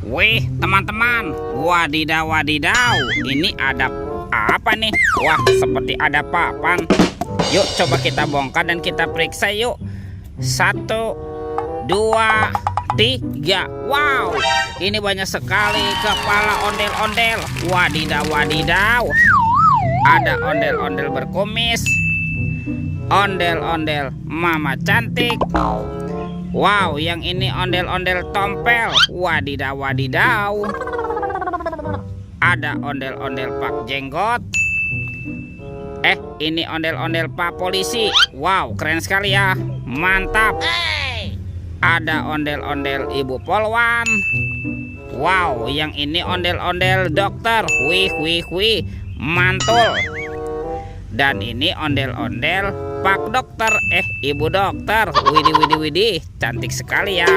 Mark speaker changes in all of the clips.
Speaker 1: Wih, teman-teman, wadidaw wadidaw, ini ada apa nih? Wah, seperti ada papan. Yuk coba kita bongkar dan kita periksa yuk. 1, 2, 3. Wow, ini banyak sekali kepala ondel-ondel. Wadidaw wadidaw, ada ondel-ondel berkumis, ondel-ondel mama cantik. Wow, yang ini ondel-ondel tompel. Wadidaw wadidaw, ada ondel-ondel pak jenggot. Ini ondel-ondel pak polisi. Wow, keren sekali ya, mantap. Ada ondel-ondel ibu polwan. Wow, yang ini ondel-ondel dokter. Wih wih wih, mantul. Dan ini ondel-ondel pak dokter, ibu dokter. Widih widih widih, cantik sekali ya.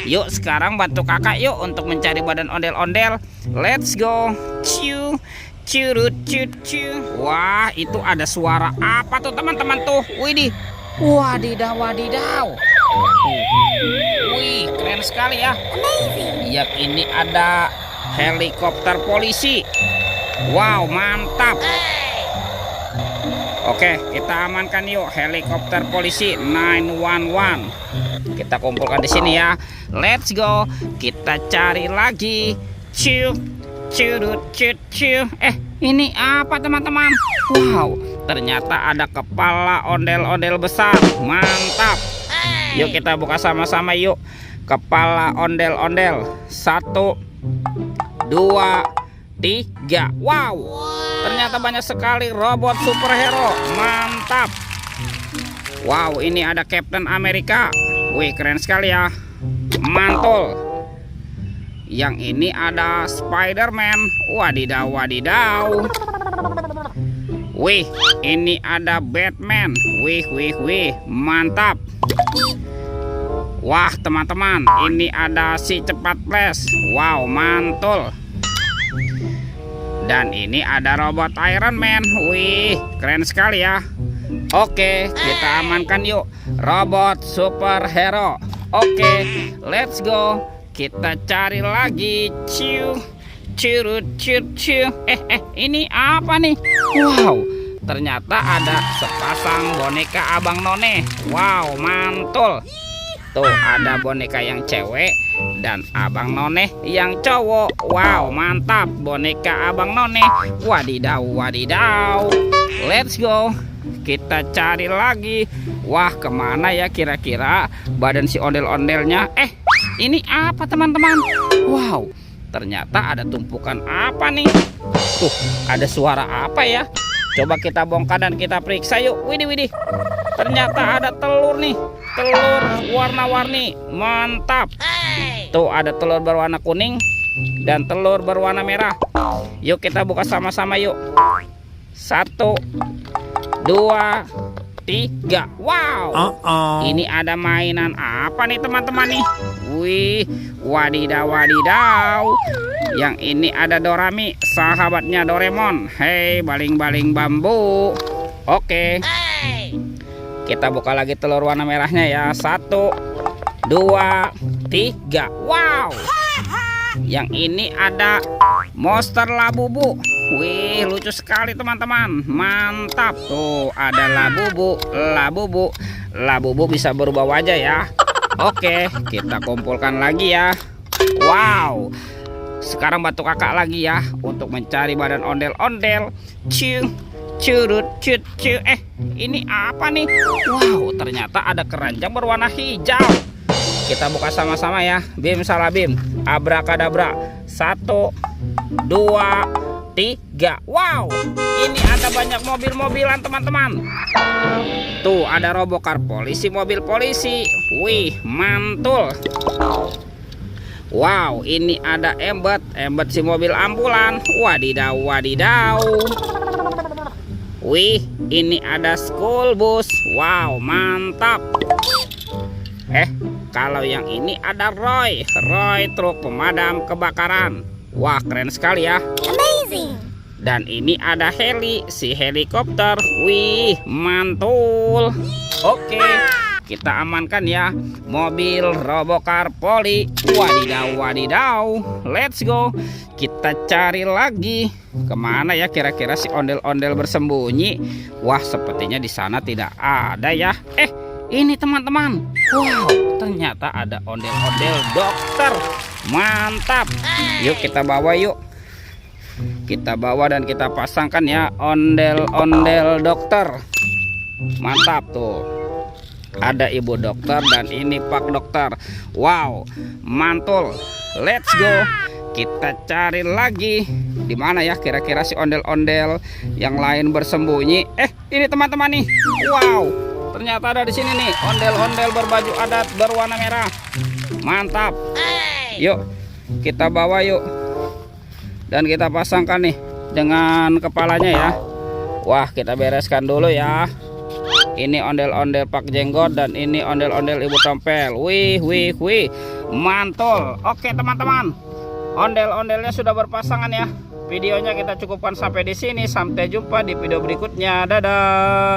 Speaker 1: Yuk sekarang bantu kakak yuk untuk mencari badan ondel-ondel. Let's go. Ciu curut cucu. Wah, itu ada suara apa tuh teman-teman tuh? Widih, wadidaw wadidaw. Wih, keren sekali ya. Yang ini ada helikopter polisi. Wow, mantap. Oke, kita amankan yuk helikopter polisi 911. Kita kumpulkan di sini ya. Let's go. Kita cari lagi. Ciu, curut, cucu. Ini apa teman-teman? Wow, ternyata ada kepala ondel-ondel besar. Mantap. Yuk kita buka sama-sama yuk. Kepala ondel-ondel. 1, 2, 3. Wow, ternyata banyak sekali robot superhero. Mantap. Wow, ini ada Captain America. Wih, keren sekali ya, mantul. Yang ini ada Spider-Man. Wadidaw wadidaw. Wih, ini ada Batman. Wih wih wih, mantap. Wah teman-teman, ini ada si cepat flash. Wow, mantul. Dan ini ada robot Iron Man. Wih, keren sekali ya. Oke, kita amankan yuk robot superhero. Oke, let's go. Kita cari lagi. Ciu curut cucu. Ini apa nih? Wow, ternyata ada sepasang boneka Abang None. Wow, mantul. Tuh ada boneka yang cewek dan Abang None yang cowok. Wow, mantap, boneka Abang None. Wadidaw wadidaw. Let's go. Kita cari lagi. Wah, kemana ya kira-kira badan si ondel-ondelnya? Ini apa teman-teman? Wow, ternyata ada tumpukan apa nih? Tuh, ada suara apa ya? Coba kita bongkar dan kita periksa yuk. Widih widih, ternyata ada telur nih. Telur warna-warni. Mantap. Tuh ada telur berwarna kuning dan telur berwarna merah. Yuk kita buka sama-sama yuk. 1, 2, 3. Wow, ini ada mainan apa nih teman-teman nih? Wih, wadidaw wadidaw. Yang ini ada Dorami, sahabatnya Doraemon. Hei, baling-baling bambu. Oke, kita buka lagi telur warna merahnya ya. 1, 2, 3. Wow, yang ini ada monster Labubu. Wih, lucu sekali teman-teman. Mantap. Tuh ada Labubu. Labubu bisa berubah wajah ya. Oke, kita kumpulkan lagi ya. Wow, sekarang bantu kakak lagi ya untuk mencari badan ondel-ondel. Ciu curut cucu. Ini apa nih? Wow, ternyata ada keranjang berwarna hijau. Kita buka sama-sama ya. Bim salah bim, abrakadabra. 1, 2, 3. Wow, ini ada banyak mobil-mobilan teman-teman. Tuh ada robocar polisi, mobil polisi. Wih, mantul. Wow, ini ada Embet si mobil ambulan. Wadidaw wadidaw. Wih, ini ada school bus. Wow, mantap. Kalau yang ini ada Roy truk pemadam kebakaran. Wah, keren sekali ya.
Speaker 2: Amazing.
Speaker 1: Dan ini ada Heli, si helikopter. Wih, mantul. Oke, kita amankan ya. Mobil Robocar Poli. Wadidaw, wadidaw. Let's go. Kita cari lagi. Kemana ya kira-kira si ondel-ondel bersembunyi? Wah, sepertinya di sana tidak ada ya. Ini teman-teman. Wow, ternyata ada ondel-ondel dokter. Mantap. Yuk kita bawa yuk. Kita bawa dan kita pasangkan ya ondel-ondel dokter. Mantap tuh. Ada ibu dokter dan ini pak dokter. Wow, mantul. Let's go. Kita cari lagi. Di mana ya kira-kira si ondel-ondel yang lain bersembunyi? Ini teman-teman nih. Wow, ternyata ada di sini nih ondel-ondel berbaju adat berwarna merah. Mantap. Yuk, kita bawa yuk. Dan kita pasangkan nih dengan kepalanya ya. Wah, kita bereskan dulu ya. Ini ondel-ondel pak jenggot dan ini ondel-ondel ibu tompel. Wih, wih, wih. Mantul. Oke, teman-teman. Ondel-ondelnya sudah berpasangan ya. Videonya kita cukupkan sampai di sini. Sampai jumpa di video berikutnya. Dadah.